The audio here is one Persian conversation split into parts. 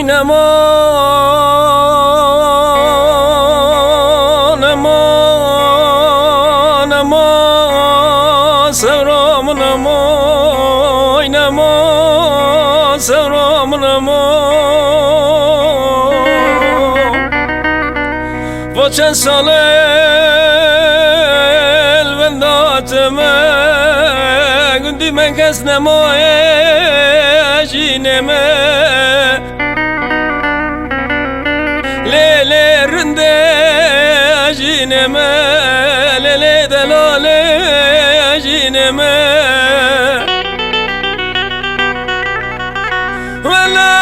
نما نما نما سرام نما نما سرام نما با چند ساله الونداتمه گندی من کس نمای جینمه لیلی رنده جینمه لیلی دلاله جینمه ولا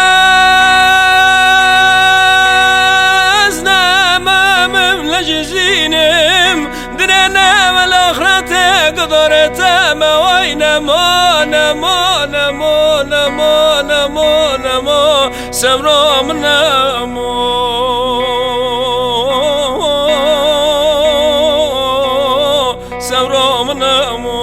ازنامم لجزينم درنا والآخرة قدرتها وينما نما نما نما نما نما سمرام نما سمرام نما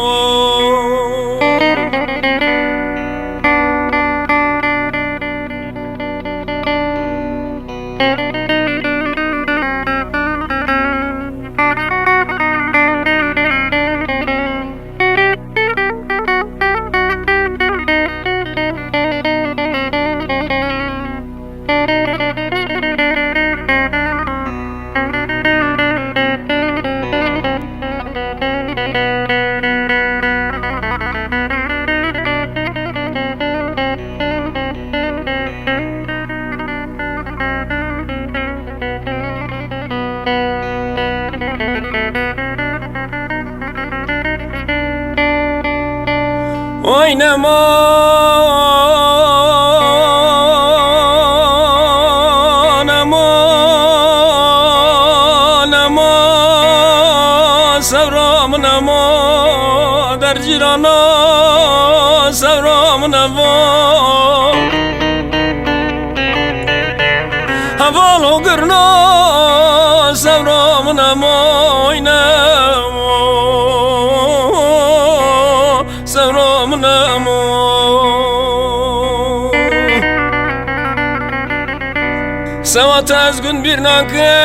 oynama nama nama savram nama der cirana savram nama havalo gırna savram nama oynama savram nama سوات از گن بیرناکه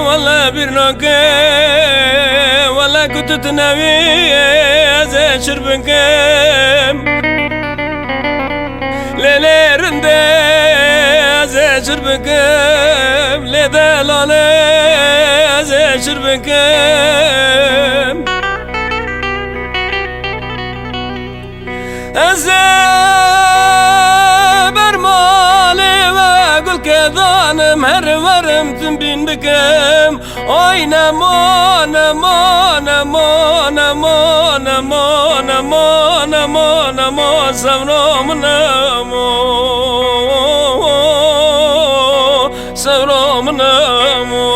ولا بیرناکه ولا کتت نوی از شربکم لیلی رنده از شربکم لیدلاله از شربکم از كذانم هرورم تنبين بكم اي نما نما نما نما نما نما نما نما سمرام نما سمرام نما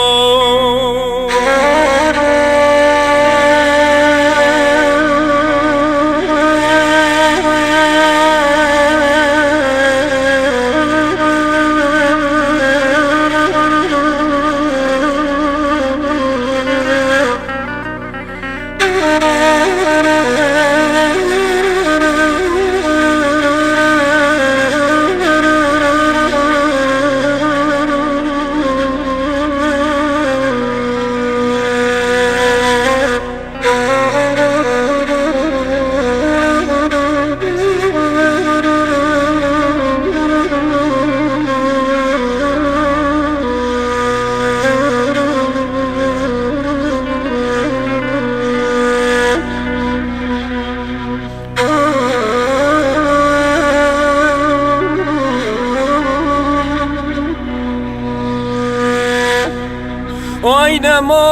oy namo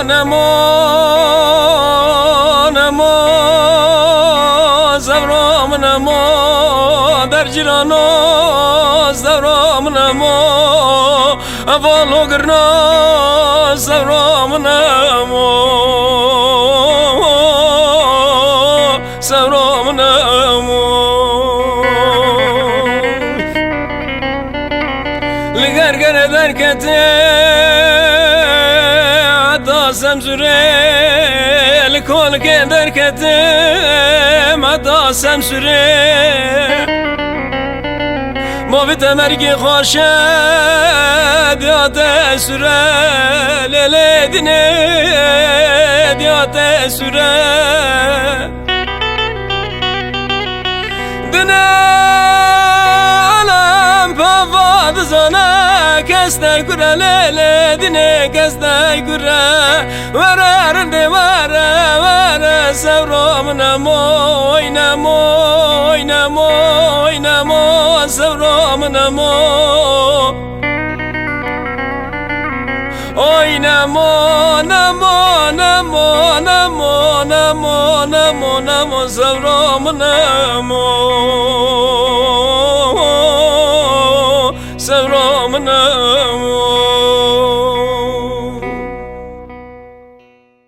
namo namo zavram namo der cirano zavram namo avalo girna zavram namo zavram namo لگرگر درکته عطا سمزوره لکل که درکته سم سوره موفت مرگی خوشد دیات سوره لیلی دینه دیات سوره دنه علم پاواد زانه کسته گره لیلی دینه کسته گره وره رنده وره وره سورام نمو نمو نمو نمو سورام نمو oy namo namo namo namo namo namo namo savrom namo savrom namo